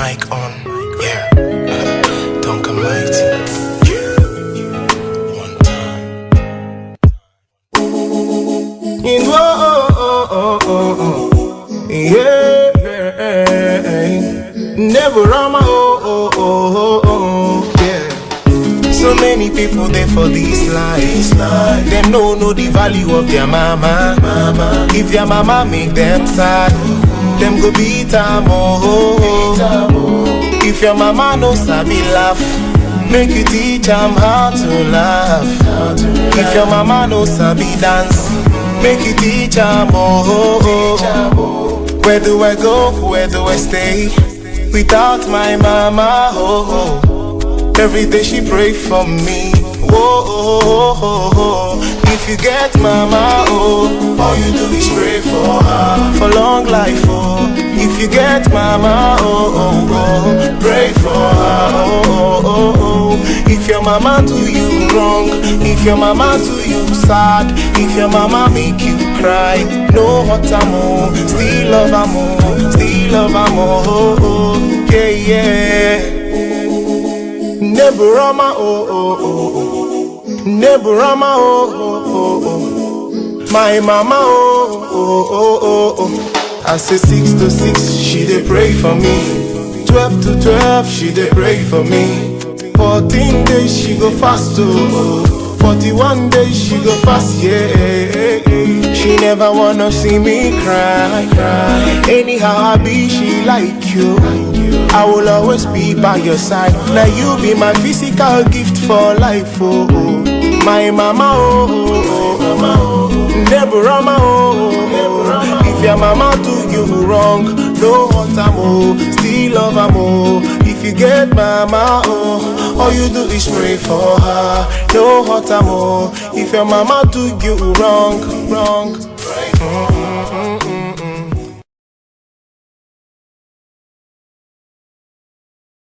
mic on, yeah. Tonka Mighty, yeah. One time. In yeah, never rama, yeah. So many people there for this life. Them know the value of their mama. If their mama make them sad, them go beat them, If your mama no sabi laugh, make you teach them how to laugh. If your mama no sabi dance, make you teach them, Where do I go, where do I stay without my mama, Every day she pray for me, If you get mama, all you do is pray for her, for long life, If you get mama, pray for her, If your mama do you wrong, if your mama do you sad, if your mama make you cry, no hurt am, still love am, still love am, yeah. Never rama, never rama, my mama, I say 6 to 6, she dey pray for me. 12 to 12, she dey pray for me. 14 days she go fast, 41 days she go fast, yeah. She never wanna see me cry. Anyhow I be, she like you. I will always be by your side. Now you be my physical gift for life, my mama, never rama, If your mama do you wrong, no hurt am, still love am, If you get mama, all you do is pray for her, no hurt am, If your mama do you wrong,